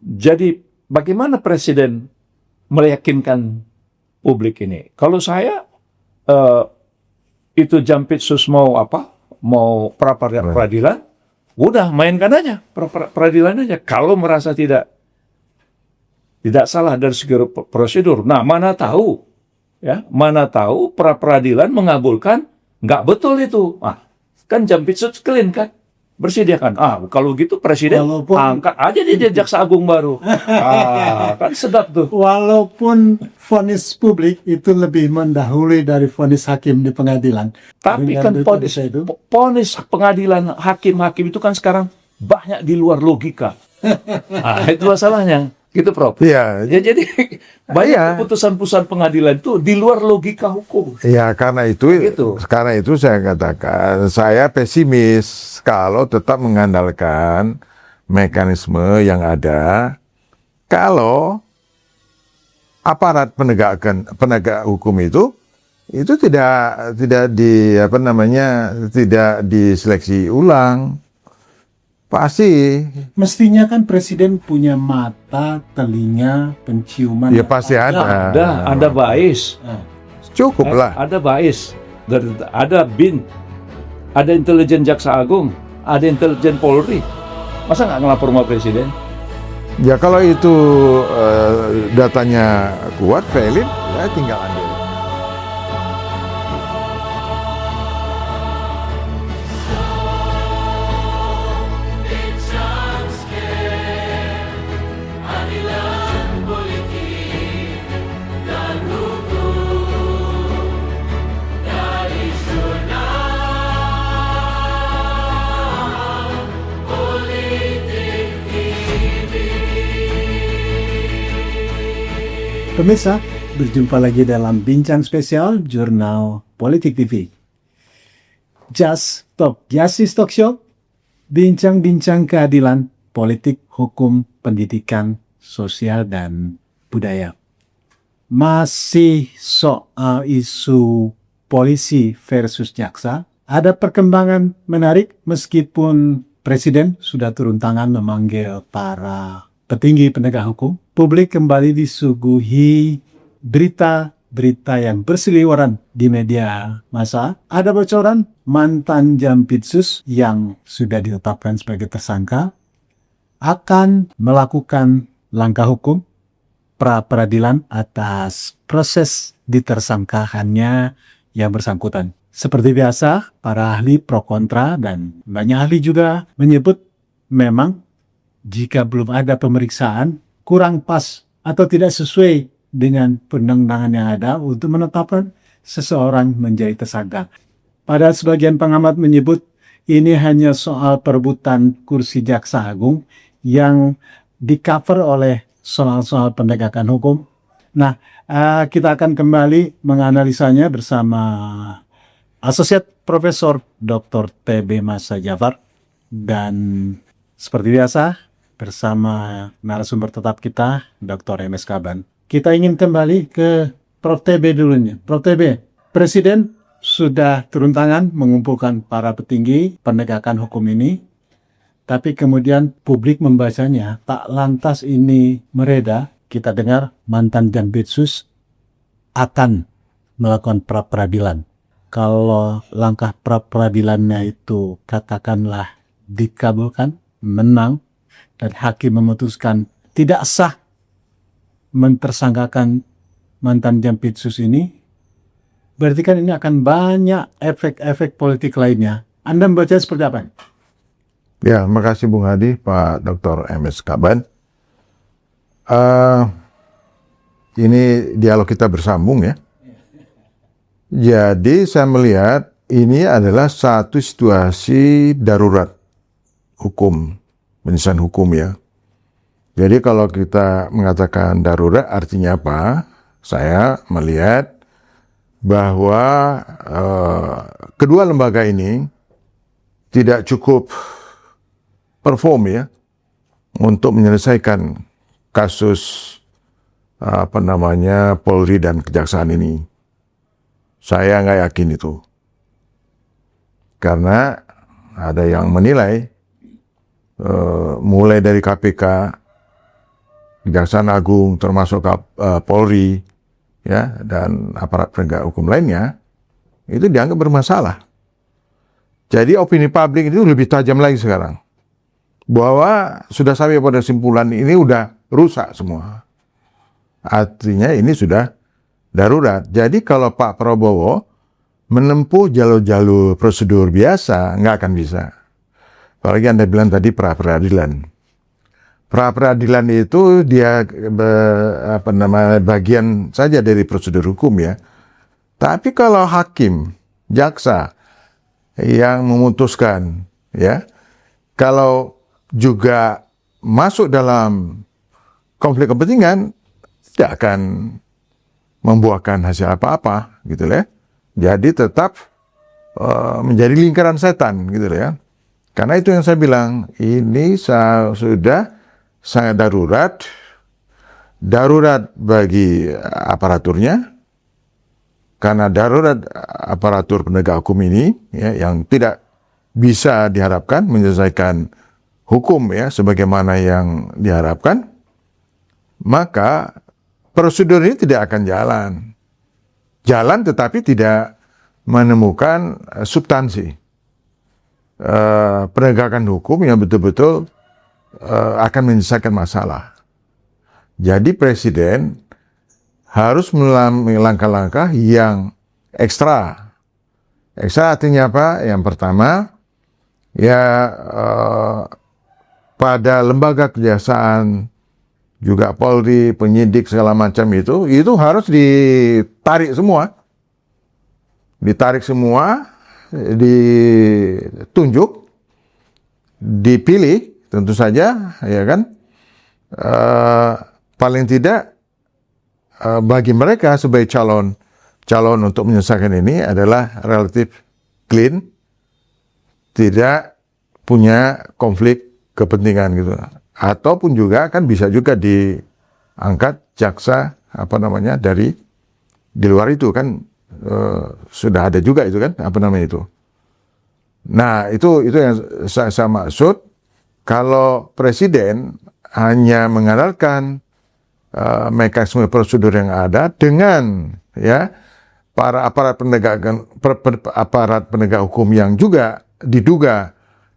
Jadi bagaimana Presiden meyakinkan publik ini? Kalau saya itu Jampitsus mau apa? Mau peradilan, udah mainkan aja peradilan aja. Kalau merasa tidak salah dari segi prosedur. Nah, mana tahu peradilan mengabulkan nggak betul itu. Kan Jampitsus clean kan, bersih dia kan. Kalau gitu Presiden angkat aja dia Jaksa Agung baru. Kan sedap tuh. Walaupun vonis publik itu lebih mendahului dari vonis hakim di pengadilan. Tapi kan vonis pengadilan hakim itu kan sekarang banyak di luar logika. Itu masalahnya. Gitu, Prof. Iya. Ya, jadi banyak keputusan pengadilan itu di luar logika hukum. Ya, karena itu saya katakan, saya pesimis kalau tetap mengandalkan mekanisme yang ada. Kalau aparat penegak hukum itu tidak tidak diseleksi ulang. Pasti. Mestinya kan Presiden punya mata, telinga, penciuman. Ya pasti ada. Ada BAIS. Cukup lah. Ada BAIS. Ada BIN. Ada intelijen Jaksa Agung. Ada intelijen Polri. Masa nggak ngelapor sama Presiden? Ya kalau itu datanya kuat, valid, ya tinggal ambil. Pemirsa, berjumpa lagi dalam Bincang Spesial Jurnal Politik TV. Just Talk Justice Talk Show, bincang-bincang keadilan, politik, hukum, pendidikan, sosial, dan budaya. Masih soal isu polisi versus jaksa, ada perkembangan menarik meskipun Presiden sudah turun tangan memanggil para petinggi penegak hukum. Publik kembali disuguhi berita-berita yang berseliweran di media massa. Ada bocoran mantan Jampitsus yang sudah ditetapkan sebagai tersangka akan melakukan langkah hukum pra-peradilan atas proses ditersangkaannya yang bersangkutan. Seperti biasa, para ahli pro kontra dan banyak ahli juga menyebut memang jika belum ada pemeriksaan, kurang pas atau tidak sesuai dengan perundang-undangan yang ada untuk menetapkan seseorang menjadi tersangka. Padahal sebagian pengamat menyebut ini hanya soal perebutan kursi Jaksa Agung yang di-cover oleh soal-soal penegakan hukum. Nah, kita akan kembali menganalisanya bersama Asosiat Profesor Dr. T.B. Masa Jafar dan seperti biasa bersama narasumber tetap kita, Dr. M.S. Kaban. Kita ingin kembali ke Prof. TB dulunya. Prof. TB, Presiden sudah turun tangan mengumpulkan para petinggi penegakan hukum ini, tapi kemudian publik membacanya tak lantas ini mereda. Kita dengar mantan Jampitsus akan melakukan pra-peradilan. Kalau langkah pra-peradilannya itu katakanlah dikabulkan, menang, dan hakim memutuskan tidak sah mentersangkakan mantan Jampitsus ini, berarti kan ini akan banyak efek-efek politik lainnya. Anda membaca seperti apa? Ya, makasih Bung Hadi, Pak Dr. M.S. Kaban. Ini dialog kita bersambung ya. Jadi saya melihat ini adalah satu situasi darurat hukum. Penyelesaian hukum ya. Jadi kalau kita mengatakan darurat artinya apa? Saya melihat bahwa kedua lembaga ini tidak cukup perform ya untuk menyelesaikan kasus Polri dan Kejaksaan ini. Saya nggak yakin itu. Karena ada yang menilai mulai dari KPK Kejaksaan Agung, termasuk Polri, ya, dan aparat penegak hukum lainnya, itu dianggap bermasalah. Jadi opini publik itu lebih tajam lagi sekarang. Bahwa sudah sampai pada kesimpulan ini udah rusak semua. Artinya ini sudah darurat. Jadi kalau Pak Prabowo menempuh jalur-jalur prosedur biasa, nggak akan bisa. Apalagi Anda bilang tadi pra-peradilan. Pra-peradilan itu dia bagian saja dari prosedur hukum ya. Tapi kalau hakim, jaksa yang memutuskan ya, kalau juga masuk dalam konflik kepentingan tidak akan membuahkan hasil apa-apa gitu ya. Jadi tetap menjadi lingkaran setan gitu ya. Karena itu yang saya bilang, ini sudah sangat darurat bagi aparaturnya, karena darurat aparatur penegak hukum ini ya, yang tidak bisa diharapkan menyelesaikan hukum ya sebagaimana yang diharapkan, maka prosedur ini tidak akan jalan tetapi tidak menemukan substansi penegakan hukum yang betul-betul akan menyelesaikan masalah. Jadi presiden harus melalui langkah-langkah yang ekstra. Ekstra artinya apa? Yang pertama, ya pada lembaga kejaksaan, juga Polri, penyidik segala macam itu harus ditarik semua. Ditarik semua, ditunjuk, dipilih, tentu saja, ya kan? Paling tidak bagi mereka sebagai calon untuk menyelesaikan ini adalah relatif clean, tidak punya konflik kepentingan gitu. Ataupun juga kan bisa juga diangkat jaksa dari di luar itu kan sudah ada juga itu kan itu. Nah itu yang saya maksud. Kalau presiden hanya mengandalkan mekanisme prosedur yang ada dengan ya para aparat penegak hukum yang juga diduga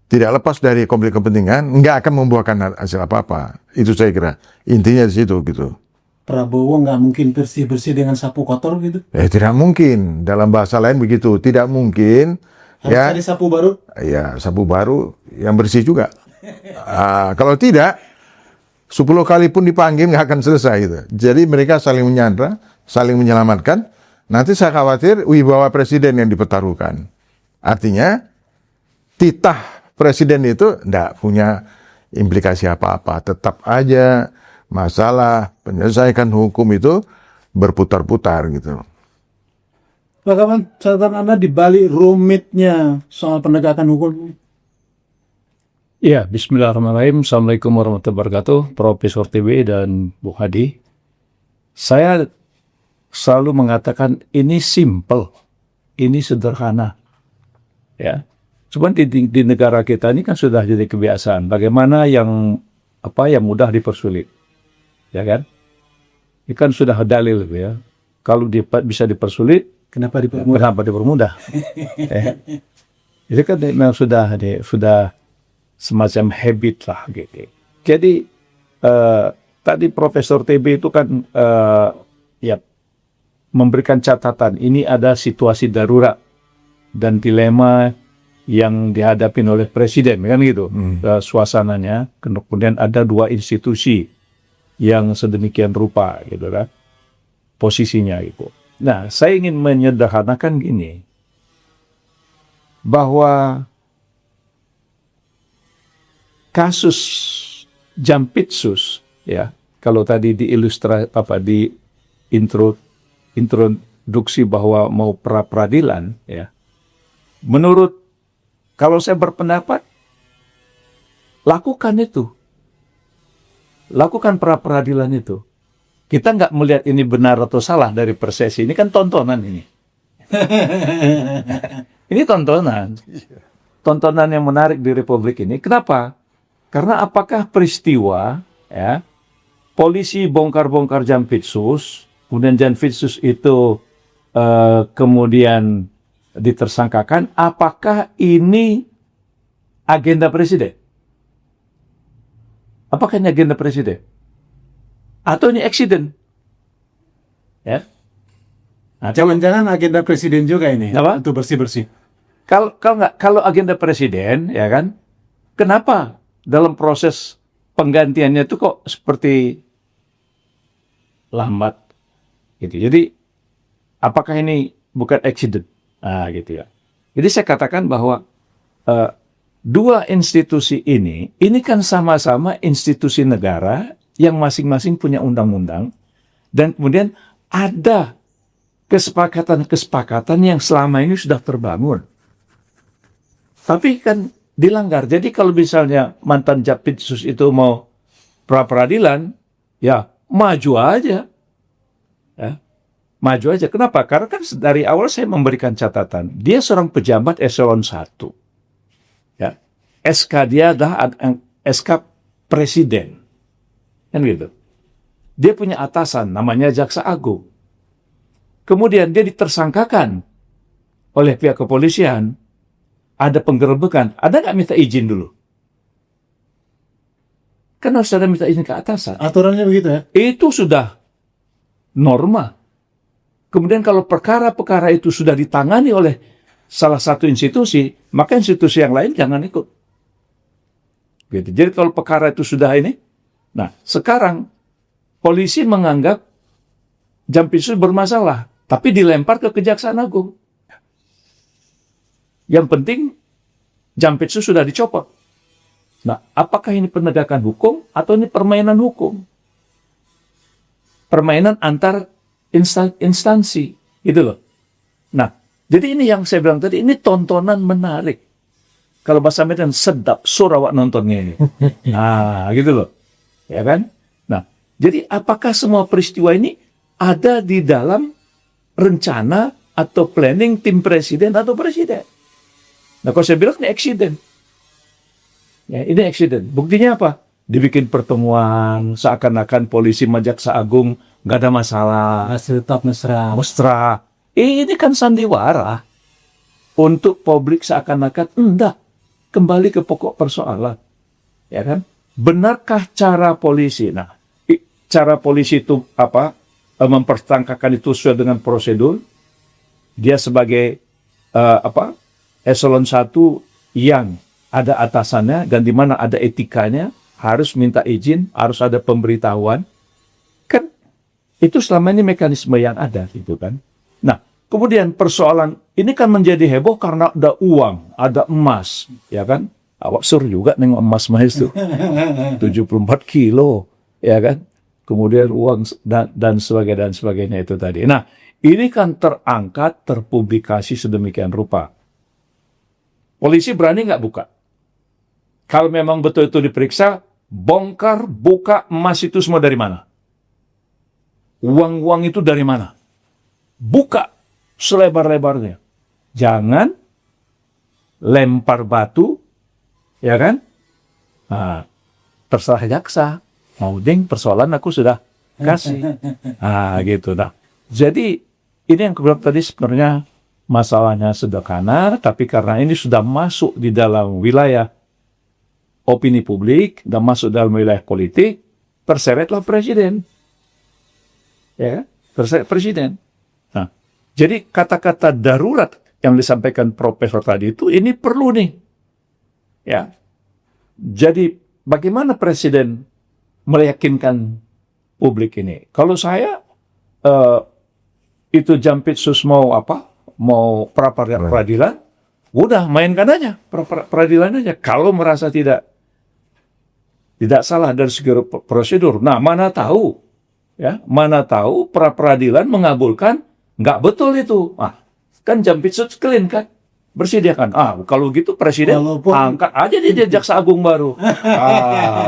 tidak lepas dari konflik kepentingan, nggak akan membuahkan hasil apa-apa. Itu saya kira intinya di situ gitu. Prabowo nggak mungkin bersih-bersih dengan sapu kotor gitu? Tidak mungkin. Dalam bahasa lain begitu, tidak mungkin. Harus ya, cari sapu baru? Ya, sapu baru yang bersih juga. Kalau tidak, 10 kali pun dipanggil nggak akan selesai gitu. Jadi mereka saling menyandra, saling menyelamatkan. Nanti saya khawatir wibawa presiden yang dipertaruhkan. Artinya titah presiden itu tidak punya implikasi apa-apa. Tetap aja masalah penyelesaian hukum itu berputar-putar gitu. Bagaimana catatan Anda di balik rumitnya soal penegakan hukum? Ya, bismillahirrahmanirrahim. Assalamualaikum warahmatullahi wabarakatuh. Profesor TB dan Bu Hadi. Saya selalu mengatakan ini simple, ini sederhana. Ya, cuman di negara kita ini kan sudah jadi kebiasaan. Bagaimana yang mudah dipersulit, ya kan? Ini kan sudah dalil ya. Kalau bisa dipersulit, kenapa dipermudah? Itu kan memang sudah semacam habit lah gitu. Jadi tadi Profesor TB itu kan memberikan catatan ini ada situasi darurat dan dilema yang dihadapi oleh presiden kan gitu. Suasananya, kemudian ada dua institusi yang sedemikian rupa gitu kan posisinya gitu. Nah, saya ingin menyederhanakan gini bahwa kasus Jampitsus ya, kalau tadi introduksi bahwa mau pra-peradilan ya. Kalau saya berpendapat lakukan pra-peradilan itu. Kita nggak melihat ini benar atau salah dari persepsi. Ini kan tontonan ini. Ini tontonan yang menarik di Republik ini. Kenapa? Karena apakah peristiwa ya polisi bongkar-bongkar Jampitsus, kemudian Jampitsus itu kemudian ditersangkakan, apakah ini agenda presiden? Apakah ini agenda presiden? Atau ini accident? Ya. Nah, Jangan-jangan agenda presiden juga ini Apa? untuk bersih-bersih. kalau agenda presiden, ya kan, kenapa dalam proses penggantiannya itu kok seperti lambat, gitu. Jadi, apakah ini bukan accident? Nah, gitu ya. Jadi saya katakan bahwa dua institusi ini kan sama-sama institusi negara yang masing-masing punya undang-undang, dan kemudian ada kesepakatan-kesepakatan yang selama ini sudah terbangun. Tapi kan dilanggar. Jadi kalau misalnya mantan Jampitsus itu mau pra-peradilan, ya maju aja. Ya, maju aja. Kenapa? Karena kan dari awal saya memberikan catatan. Dia seorang pejabat eselon 1. Ya. SK dia adalah SK presiden. Kan gitu. Dia punya atasan, namanya Jaksa Agung. Kemudian dia ditersangkakan oleh pihak kepolisian. Ada penggerebekan, ada nggak minta izin dulu? Kan harus ada minta izin ke atasan. Aturannya begitu ya? Itu sudah norma. Kemudian kalau perkara-perkara itu sudah ditangani oleh salah satu institusi, maka institusi yang lain jangan ikut. Gitu. Jadi kalau perkara itu sudah ini, nah sekarang polisi menganggap Jampitsus bermasalah, tapi dilempar ke Kejaksaan Agung. Yang penting Jampitsus sudah dicopot. Nah, apakah ini penegakan hukum atau ini permainan hukum? Permainan antar instansi, gitu loh. Nah, jadi ini yang saya bilang tadi, ini tontonan menarik. Kalau bahasa Medan sedap, surawak nontonnya ini. Nah, gitu loh. Ya kan? Nah, jadi apakah semua peristiwa ini ada di dalam rencana atau planning tim presiden atau presiden? Nah, kalau saya bilang ini accident. Ya, ini accident. Buktinya apa? Dibikin pertemuan, seakan-akan polisi sama Jaksa Agung nggak ada masalah. Hasil top mesra. Mesra. Ini kan sandiwara untuk publik seakan-akan enggak. Kembali ke pokok persoalan. Ya kan? Benarkah cara polisi? Nah, cara polisi itu apa? Mempertangkakan itu sesuai dengan prosedur. Dia sebagai eselon 1 yang ada atasannya dan di mana ada etikanya, harus minta izin, harus ada pemberitahuan. Kan itu selama ini mekanisme yang ada gitu kan. Nah, kemudian persoalan ini kan menjadi heboh karena ada uang, ada emas, ya kan? Awak suruh juga nengok emas itu. 74 kilo, ya kan? Kemudian uang dan sebagainya itu tadi. Nah, ini kan terangkat, terpublikasi sedemikian rupa. Polisi berani nggak buka? Kalau memang betul itu diperiksa, bongkar, buka emas itu semua dari mana? Uang-uang itu dari mana? Buka selebar-lebarnya. Jangan lempar batu, ya kan? Nah, terserah jaksa. Mau ding, persoalan aku sudah kasih. Nah, gitu. Nah, jadi ini yang aku bilang tadi sebenarnya masalahnya sederhana, tapi karena ini sudah masuk di dalam wilayah opini publik dan masuk dalam wilayah politik, terseretlah presiden. Ya, terseret presiden. Nah, jadi kata-kata darurat yang disampaikan Profesor tadi itu, ini perlu nih. Ya. Jadi bagaimana presiden meyakinkan publik ini? Kalau saya, itu Jampitsus mau apa? Mau pra-peradilan, udah mainkan aja peradilan aja. Kalau merasa tidak salah dari segi prosedur, nah mana tahu pra-peradilan mengabulkan nggak betul itu. Ah, kan Jampitsus clean kan, bersih dia kan. Ah, kalau gitu presiden angkat aja dia Jaksa Agung baru.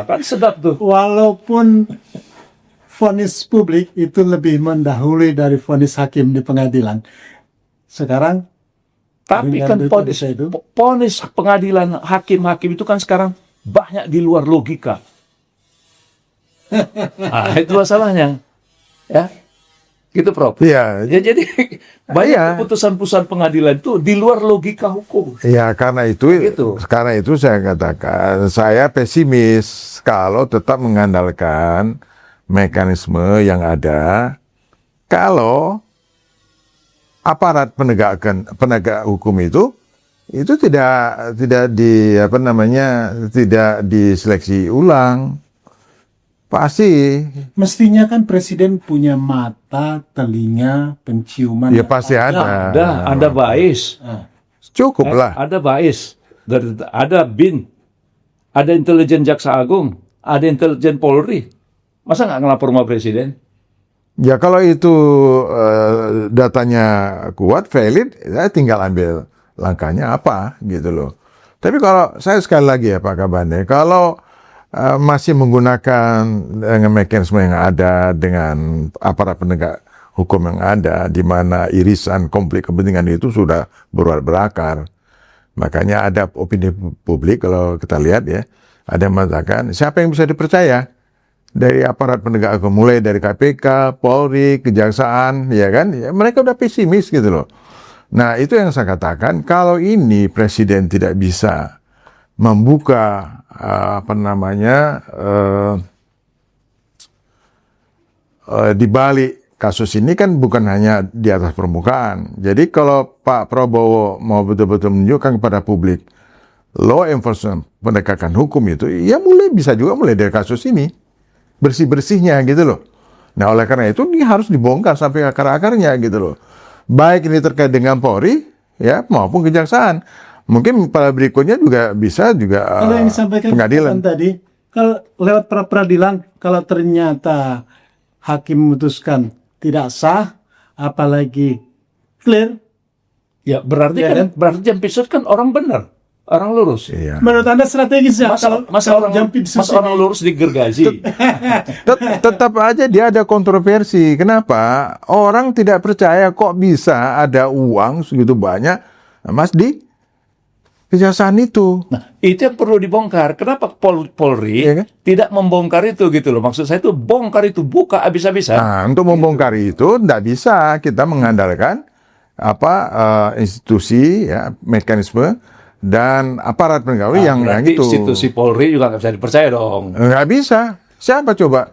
Kan sedap tuh. Walaupun vonis publik itu lebih mendahului dari vonis hakim di pengadilan. Sekarang, tapi kan vonis pengadilan hakim-hakim itu kan sekarang banyak di luar logika. Nah, itu masalahnya. Ya, gitu Prof. Iya, Ya, jadi banyak Iya. keputusan-keputusan pengadilan itu di luar logika hukum. ya Gitu. karena itu saya katakan saya pesimis kalau tetap mengandalkan mekanisme yang ada. Kalau aparat penegak hukum itu tidak tidak diseleksi ulang. Pasti Mestinya kan presiden punya mata, telinga, penciuman. ya pasti ada. Ada bias. Cukup lah. Ada bias. Ada BIN. Ada intelijen Jaksa Agung. Ada intelijen Polri. Masa nggak ngelapor sama presiden? Ya kalau itu datanya kuat, valid, ya tinggal ambil langkahnya apa gitu loh. Tapi kalau saya sekali lagi ya Pak Kabane, kalau masih menggunakan dengan mekanisme yang ada, dengan aparat penegak hukum yang ada, di mana irisan konflik kepentingan itu sudah berakar. Makanya ada opini publik kalau kita lihat ya, ada yang mengatakan siapa yang bisa dipercaya dari aparat penegak hukum, mulai dari KPK, Polri, Kejaksaan, ya kan? Ya, mereka udah pesimis gitu loh. Nah itu yang saya katakan, kalau ini presiden tidak bisa membuka di balik kasus ini kan bukan hanya di atas permukaan. Jadi kalau Pak Prabowo mau betul-betul menunjukkan kepada publik law enforcement, penegakan hukum itu, ya bisa juga mulai dari kasus ini, bersih-bersihnya gitu loh. Nah oleh karena itu ini harus dibongkar sampai akar-akarnya gitu loh. Baik ini terkait dengan Polri ya maupun Kejaksaan. Mungkin pada berikutnya juga bisa juga Kalau yang disampaikan pengadilan. tadi, kalau lewat peradilan, kalau ternyata hakim memutuskan tidak sah, apalagi clear, Ya berarti Ya, kan kan? berarti Jampisut kan orang benar, orang lurus. Iya. menurut Anda strategis ya? Masa orang Jampitsus orang lurus digergaji. Tetap aja dia ada kontroversi. Kenapa? Orang tidak percaya kok bisa ada uang segitu banyak, Mas, di Kejaksaan itu. Nah, itu yang perlu dibongkar. Kenapa Polri Iya kan? tidak membongkar itu gitu loh? Maksud saya itu bongkar itu, buka habis-habisan. Nah, untuk membongkar itu tidak bisa kita mengandalkan institusi ya, mekanisme dan aparat penegak hukum yang Berarti itu. institusi Polri juga nggak bisa dipercaya dong. Nggak bisa. Siapa coba?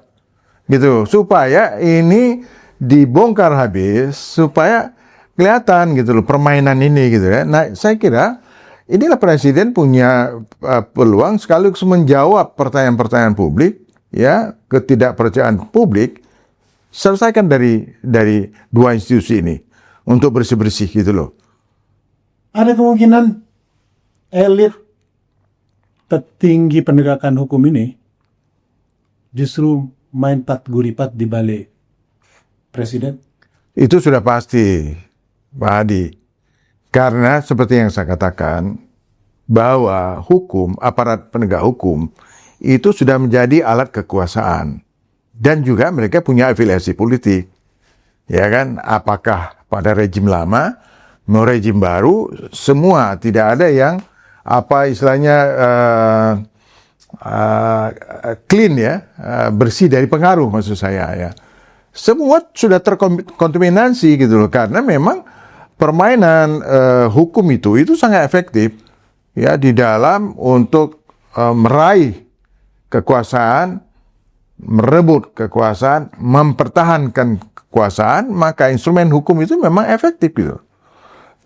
Gitu. Supaya ini dibongkar habis, supaya kelihatan gitu loh permainan ini gitu ya. Nah, saya kira inilah presiden punya peluang sekaligus menjawab pertanyaan-pertanyaan publik, ya, ketidakpercayaan publik, selesaikan dari dua institusi ini untuk bersih-bersih gitu loh. ada kemungkinan elit petinggi penegakan hukum ini justru main pat guripat di balik presiden. Itu sudah pasti, Pak Hadi. Karena seperti yang saya katakan, bahwa aparat penegak hukum, itu sudah menjadi alat kekuasaan. Dan juga mereka punya afiliasi politik. Ya kan, apakah pada rejim lama, mau rejim baru, semua tidak ada yang, istilahnya, clean ya, bersih dari pengaruh maksud saya ya. Semua sudah terkontaminasi gitu loh, karena memang permainan hukum itu sangat efektif ya di dalam untuk meraih kekuasaan, merebut kekuasaan, mempertahankan kekuasaan, maka instrumen hukum itu memang efektif gitu.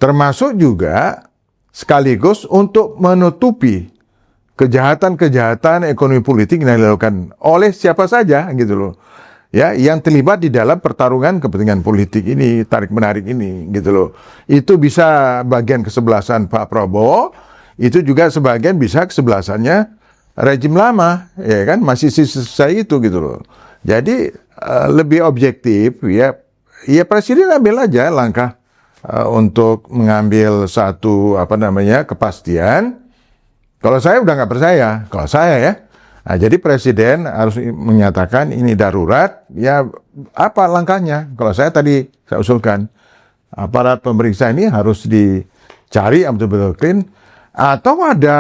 Termasuk juga sekaligus untuk menutupi kejahatan-kejahatan ekonomi politik yang dilakukan oleh siapa saja gitu loh. Ya, yang terlibat di dalam pertarungan kepentingan politik ini, tarik-menarik ini, gitu loh. Itu bisa bagian kesebelasan Pak Prabowo, itu juga sebagian bisa kesebelasannya rejim lama, ya kan, masih sisa itu, gitu loh. Jadi lebih objektif, ya presiden ambil aja langkah untuk mengambil satu kepastian. Kalau saya udah nggak percaya, kalau saya ya. Nah, jadi presiden harus menyatakan ini darurat, ya apa langkahnya? Kalau saya usulkan, aparat pemeriksa ini harus dicari betul-betul clean, atau ada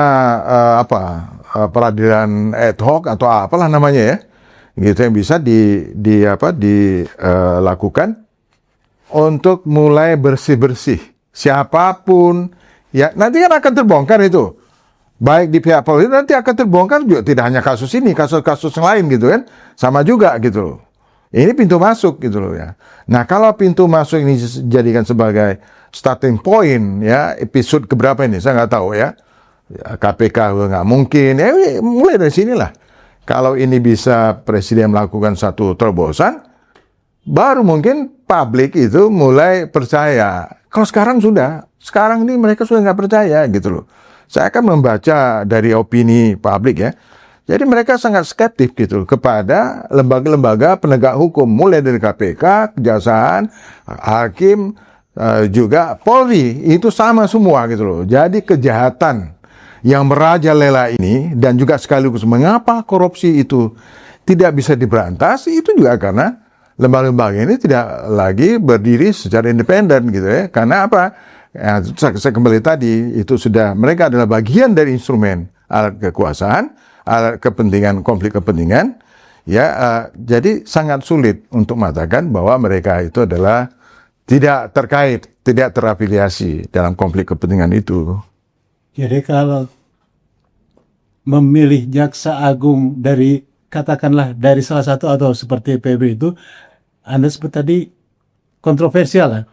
peradilan ad hoc atau apalah namanya ya, gitu yang bisa dilakukan untuk mulai bersih-bersih. Siapapun ya nanti kan akan terbongkar itu. Baik di pihak Polri nanti akan terbongkar juga, tidak hanya kasus ini, kasus-kasus yang lain gitu kan. Sama juga gitu loh. Ini pintu masuk gitu loh ya. Nah, kalau pintu masuk ini dijadikan sebagai starting point ya, episode keberapa ini saya nggak tahu ya. KPK nggak mungkin. Ya mulai dari sinilah. Kalau ini bisa Presiden melakukan satu terobosan, baru mungkin publik itu mulai percaya. Kalau sekarang ini mereka sudah nggak percaya gitu loh. Saya akan membaca dari opini publik ya. Jadi mereka sangat skeptis gitu kepada lembaga-lembaga penegak hukum, mulai dari KPK, Kejaksaan, Hakim, juga Polri, itu sama semua gitu loh. Jadi kejahatan yang merajalela ini dan juga sekaligus mengapa korupsi itu tidak bisa diberantas, itu juga karena lembaga-lembaga ini tidak lagi berdiri secara independen gitu ya. Karena apa? Ya, saya kembali tadi, itu sudah mereka adalah bagian dari instrumen alat kekuasaan, alat kepentingan, konflik kepentingan, ya. Jadi sangat sulit untuk mengatakan bahwa mereka itu adalah tidak terkait, tidak terafiliasi dalam konflik kepentingan itu. Jadi kalau memilih jaksa agung dari, katakanlah dari salah satu atau seperti PB itu, Anda sebut tadi kontroversial kan?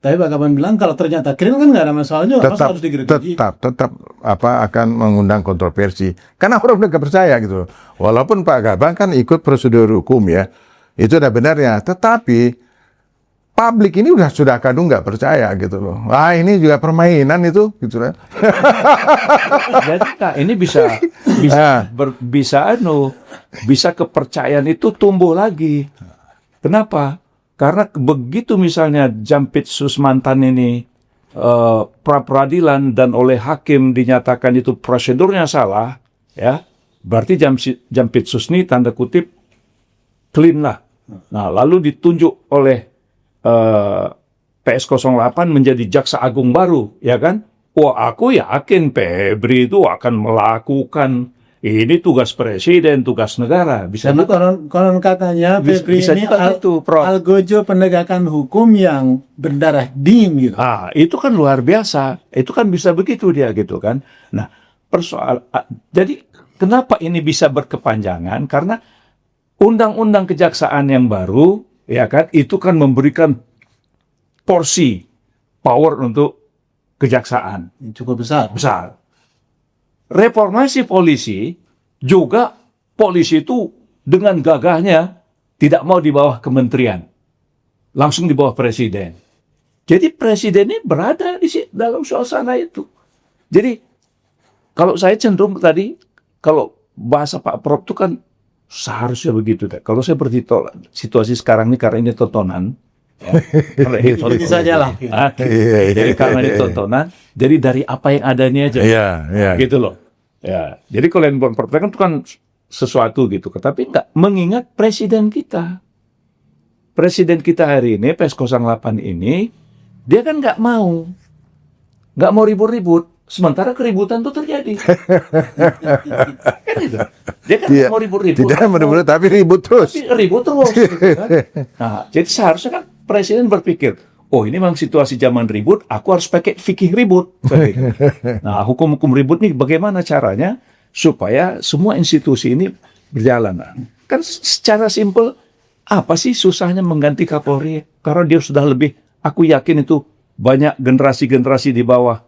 Tapi Pak Kaban bilang kalau ternyata keren kan nggak ada masalah juga, masa harus digergaji? Tetap akan mengundang kontroversi. Karena orang udah nggak percaya gitu. Walaupun Pak Kaban kan ikut prosedur hukum ya, itu udah benarnya. Tetapi publik ini sudah kadung nggak percaya gitu loh. Wah ini juga permainan itu gitu lah. Jadi nah, ini bisa kepercayaan itu tumbuh lagi. Kenapa? Karena begitu misalnya Jampitsus mantan ini pra-peradilan dan oleh hakim dinyatakan itu prosedurnya salah, ya berarti Jampitsus ini tanda kutip clean lah. Nah lalu ditunjuk oleh PS08 menjadi jaksa agung baru, ya kan? Wah aku yakin Febri itu akan melakukan. Ini tugas presiden, tugas negara. Bisa Karena konon katanya Febri ini algojo penegakan hukum yang berdarah dingin gitu. Itu kan luar biasa. Itu kan bisa begitu dia gitu kan. Nah, jadi kenapa ini bisa berkepanjangan? Karena undang-undang kejaksaan yang baru, ya kan, itu kan memberikan porsi power untuk kejaksaan. Cukup besar. Reformasi polisi juga, polisi itu dengan gagahnya tidak mau di bawah kementerian, langsung di bawah presiden. Jadi presiden ini berada di dalam suasana itu. Jadi kalau saya cenderung tadi, kalau bahasa Pak Prof itu kan seharusnya begitu. Kalau saya bertitol situasi sekarang ini karena ini tontonan, Itu saja lah. Jadi karena ini tontonan, jadi dari apa yang ada ini aja, gitu loh. Ya, jadi kalau yang mempertahankan itu kan sesuatu gitu, tapi nggak mengingat presiden kita. Presiden kita hari ini, PS08 ini, dia kan nggak mau ribut-ribut, sementara keributan itu terjadi. Kan gitu. Dia kan nggak mau ribut-ribut. Tidak mau ribut, tapi ribut terus. Gitu kan? Nah, jadi seharusnya kan presiden berpikir, oh ini memang situasi zaman ribut, aku harus pakai fikih ribut. Nah, hukum-hukum ribut nih bagaimana caranya supaya semua institusi ini berjalan. Kan secara simpel, apa sih susahnya mengganti Kapolri? Karena dia sudah lebih, aku yakin itu banyak generasi-generasi di bawah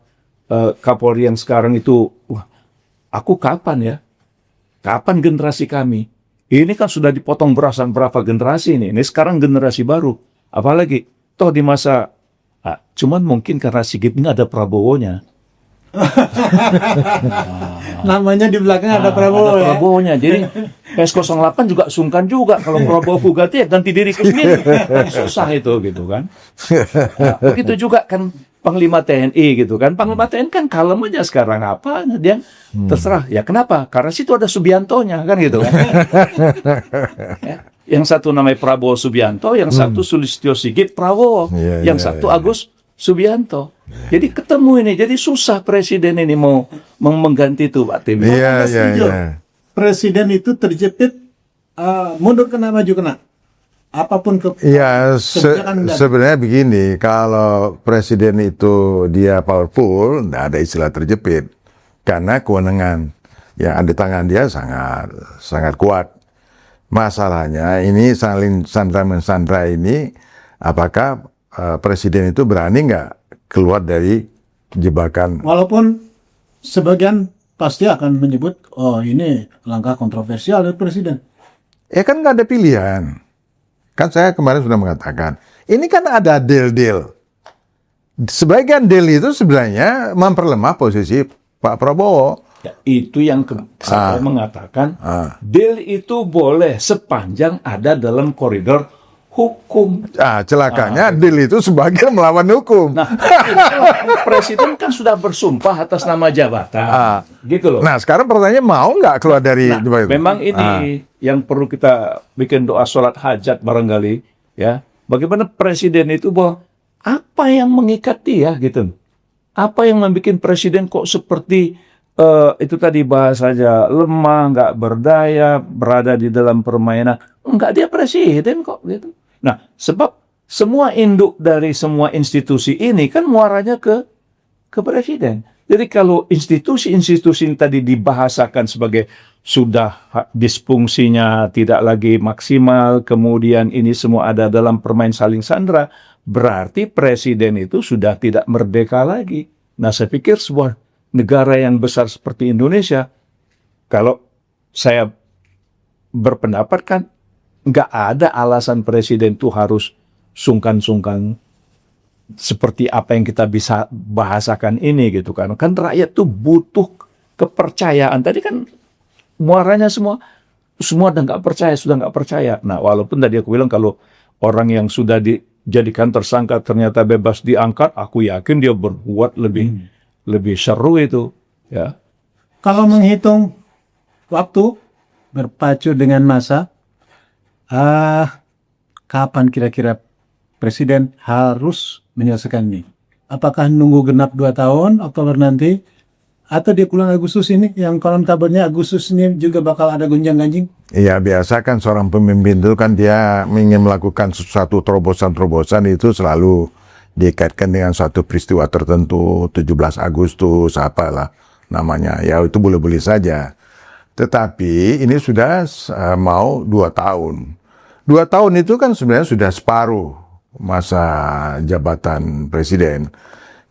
Kapolri yang sekarang itu, wah, aku kapan ya? Kapan generasi kami? Ini kan sudah dipotong berasan berapa generasi ini sekarang generasi baru. Apalagi toh di masa, cuman mungkin karena Sigit ini ada Prabowo-nya. Namanya di belakang ada Prabowo. Ada Prabowo-nya. Jadi PS08 juga sungkan juga kalau Prabowo Fugati ya ganti diri sendiri. Susah itu gitu kan. Nah, begitu juga kan Panglima TNI gitu kan. Panglima TNI kan kalem aja sekarang apa dia terserah. Ya kenapa? Karena situ ada Subianto-nya kan gitu kan. Ya. Yang satu namanya Prabowo Subianto, yang satu Sulistyo Sigit Prabowo, yang satu Agus Subianto. Jadi ketemu ini, jadi susah presiden ini mau mengganti itu, Pak Tim. Presiden itu terjepit mundur kena maju kena. Apapun Ya, kebijakan dan- sebenarnya begini, kalau presiden itu dia powerful, nggak ada istilah terjepit. Karena kewenangan yang ada di tangan dia sangat sangat kuat. Masalahnya ini saling sandra-mensandra ini, apakah presiden itu berani nggak keluar dari jebakan? Walaupun sebagian pasti akan menyebut, oh ini langkah kontroversial dari presiden. Ya kan nggak ada pilihan. Kan saya kemarin sudah mengatakan, ini kan ada deal-deal. Sebagian deal itu sebenarnya memperlemah posisi Pak Prabowo. Ya, itu yang saya mengatakan, deal itu boleh sepanjang ada dalam koridor hukum. Celakanya deal itu sebagian melawan hukum. Nah, presiden kan sudah bersumpah atas nama jabatan, gitu loh. Nah, sekarang pertanyaannya mau nggak keluar dari Nah, itu? memang ini yang perlu kita bikin doa sholat hajat barangkali, ya. Bagaimana presiden itu bahwa apa yang mengikat dia, gitu? Apa yang membuat presiden kok seperti itu tadi bahasanya lemah, nggak berdaya, berada di dalam permainan? Enggak, dia presiden kok, gitu. Nah, sebab semua induk dari semua institusi ini kan muaranya ke presiden. Jadi kalau institusi-institusi yang tadi dibahasakan sebagai sudah disfungsinya tidak lagi maksimal, kemudian ini semua ada dalam permain saling sandera, berarti presiden itu sudah tidak merdeka lagi. Nah, saya pikir sebuah negara yang besar seperti Indonesia, kalau saya berpendapat kan, nggak ada alasan presiden itu harus sungkan-sungkan seperti apa yang kita bisa bahasakan ini gitu kan. Kan rakyat tuh butuh kepercayaan. Tadi kan muaranya semua udah nggak percaya, sudah nggak percaya. Nah, walaupun tadi aku bilang kalau orang yang sudah dijadikan tersangka ternyata bebas diangkat, aku yakin dia berbuat lebih seru itu, ya. Kalau menghitung waktu berpacu dengan masa, kapan kira-kira presiden harus menyelesaikan ini? Apakah nunggu genap 2 tahun, Oktober nanti, atau di bulan Agustus ini, yang konon kabarnya Agustus ini juga bakal ada gonjang-ganjing? Iya, biasa kan seorang pemimpin itu kan dia ingin melakukan sesuatu terobosan-terobosan itu selalu dikaitkan dengan suatu peristiwa tertentu, 17 Agustus, apalah namanya. Ya itu boleh-boleh saja. Tetapi ini sudah mau 2 tahun. 2 tahun itu kan sebenarnya sudah separuh masa jabatan presiden.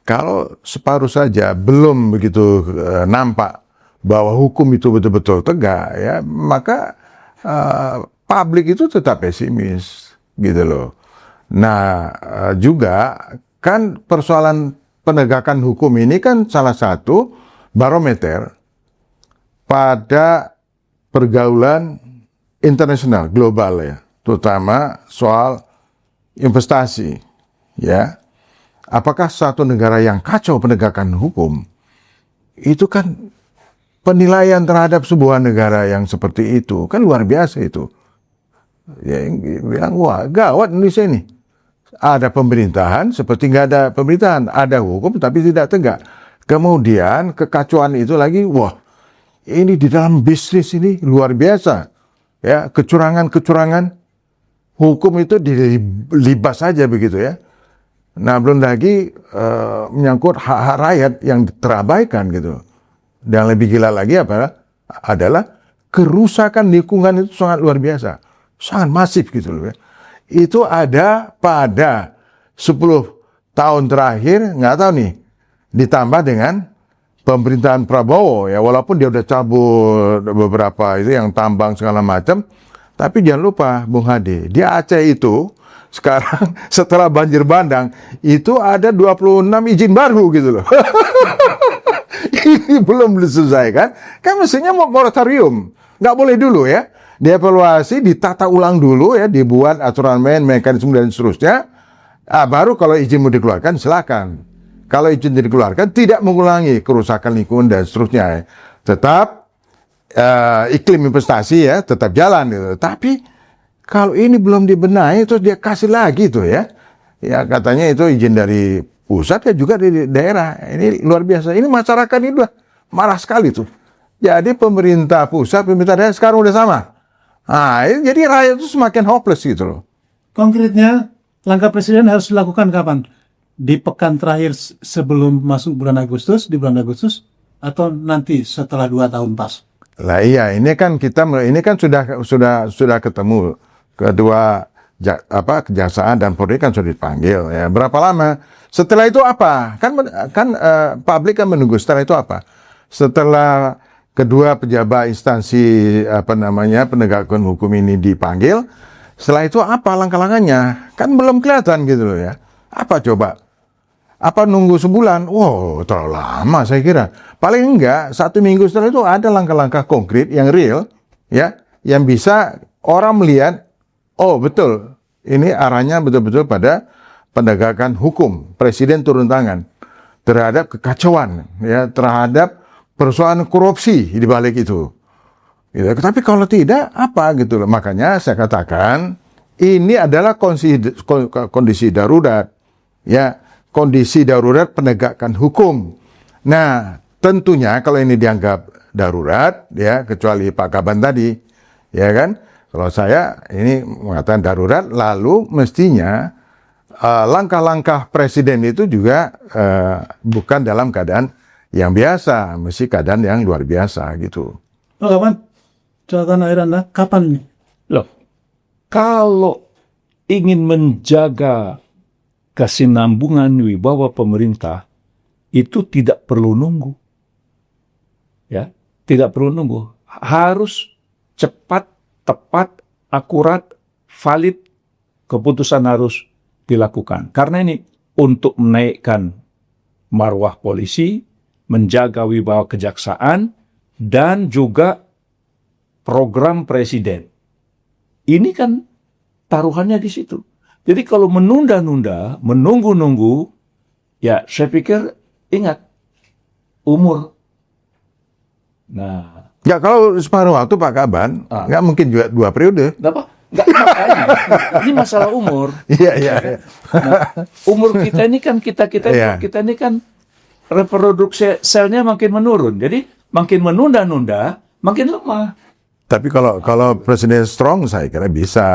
Kalau separuh saja belum begitu nampak bahwa hukum itu betul-betul tegak, ya maka publik itu tetap pesimis, gitu loh. Nah, juga kan persoalan penegakan hukum ini kan salah satu barometer pada pergaulan internasional global ya, terutama soal investasi, ya. Apakah satu negara yang kacau penegakan hukum, itu kan penilaian terhadap sebuah negara yang seperti itu, kan luar biasa itu. Ya, bilang, wah gawat Indonesia ini. Ada pemerintahan seperti nggak ada pemerintahan, ada hukum tapi tidak tegak. Kemudian kekacauan itu lagi, wah ini di dalam bisnis ini luar biasa. Ya, kecurangan-kecurangan, hukum itu dilibas saja begitu ya. Nah, belum lagi menyangkut hak-hak rakyat yang terabaikan gitu. Dan lebih gila lagi adalah kerusakan lingkungan itu sangat luar biasa. Sangat masif gitu loh ya. Itu ada pada 10 tahun terakhir, nggak tahu nih, ditambah dengan pemerintahan Prabowo ya, walaupun dia udah cabut beberapa itu yang tambang segala macam, tapi jangan lupa Bung Hadi, di Aceh itu sekarang setelah banjir bandang itu ada 26 izin baru gitu loh. Ini belum diselesaikan, kan mestinya moratorium, nggak boleh dulu ya, dievaluasi, ditata ulang dulu ya, dibuat aturan main, mekanisme dan seterusnya. Baru kalau izin mau dikeluarkan silakan. Kalau izin dikeluarkan tidak mengulangi kerusakan lingkungan dan seterusnya ya. Tetap iklim investasi ya tetap jalan gitu. Tapi kalau ini belum dibenahi terus dia kasih lagi tuh ya. Ya katanya itu izin dari pusat ya juga di daerah. Ini luar biasa. Ini masyarakat ini udah marah sekali tuh. Jadi pemerintah pusat, pemerintah daerah sekarang udah sama. Nah, jadi rakyat itu semakin hopeless gitu loh. Konkretnya, langkah Presiden harus dilakukan kapan? Di pekan terakhir sebelum masuk bulan Agustus, di bulan Agustus, atau nanti setelah 2 tahun pas? Lah iya, ini kan sudah ketemu kedua kejaksaan dan Polri kan sudah dipanggil ya. Berapa lama? Setelah itu apa? Publik kan menunggu. Setelah itu apa? Setelah kedua pejabat instansi penegakan hukum ini dipanggil, setelah itu apa langkah-langkahnya? Kan belum kelihatan gitu loh ya. Apa coba? Apa nunggu sebulan? Wow, terlalu lama saya kira. Paling enggak 1 minggu setelah itu ada langkah-langkah konkret yang real, ya, yang bisa orang melihat, oh betul, ini arahnya betul-betul pada penegakan hukum. Presiden turun tangan terhadap kekacauan, ya, terhadap persoalan korupsi di balik itu. Gitu. Tapi kalau tidak, apa gitu loh. Makanya saya katakan ini adalah kondisi darurat, ya. Kondisi darurat penegakan hukum. Nah, tentunya kalau ini dianggap darurat, ya, kecuali Pak Kaban tadi, ya kan? Kalau saya ini mengatakan darurat, lalu mestinya langkah-langkah presiden itu juga bukan dalam keadaan yang biasa, mesti keadaan yang luar biasa gitu. Pak Kaban, catatan akhir Anda, kapan ini? Loh, kalau ingin menjaga kesinambungan wibawa pemerintah itu tidak perlu nunggu, ya, tidak perlu nunggu, harus cepat, tepat, akurat, valid, keputusan harus dilakukan. Karena ini untuk menaikkan marwah polisi, menjaga wibawa kejaksaan, dan juga program presiden. Ini kan taruhannya di situ. Jadi kalau menunda-nunda, menunggu-nunggu, ya saya pikir ingat umur. Nah, Ya kalau separuh waktu Pak Kaban, nggak mungkin juga 2 periode. nggak makanya. Ini masalah umur. Iya. Nah, umur kita ini kan kita Iya. ini kan reproduksi selnya makin menurun. Jadi makin menunda-nunda, makin lemah. Tapi kalau presiden strong, saya kira bisa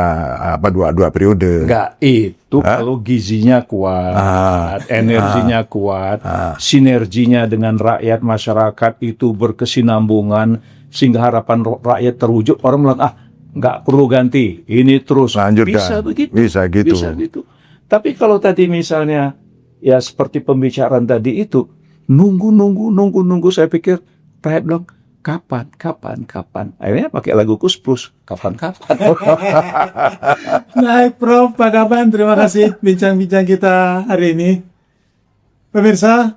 dua periode. Enggak, itu kalau gizinya kuat, energinya kuat, sinerginya dengan rakyat, masyarakat itu berkesinambungan, sehingga harapan rakyat terwujud. Orang bilang, nggak perlu ganti, ini terus. Lanjutkan. Bisa begitu. Bisa gitu. Bisa gitu. Tapi kalau tadi misalnya, ya seperti pembicaraan tadi itu, nunggu, saya pikir rakyat bilang, kapan. Akhirnya pakai lagu Kus Plus, kapan. Baik, Prof. Pak Kaban, terima kasih bincang-bincang kita hari ini. Pemirsa,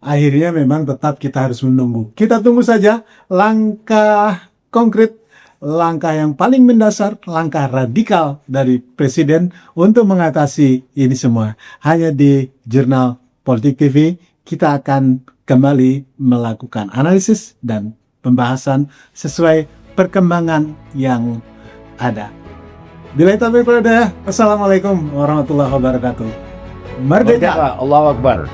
akhirnya memang tetap kita harus menunggu. Kita tunggu saja langkah konkret, langkah yang paling mendasar, langkah radikal dari Presiden untuk mengatasi ini semua. Hanya di Jurnal Politik TV, kita akan kembali melakukan analisis dan pembahasan sesuai perkembangan yang ada. Bila itu berada, Assalamualaikum warahmatullahi wabarakatuh. Merdeka! Allahu Akbar.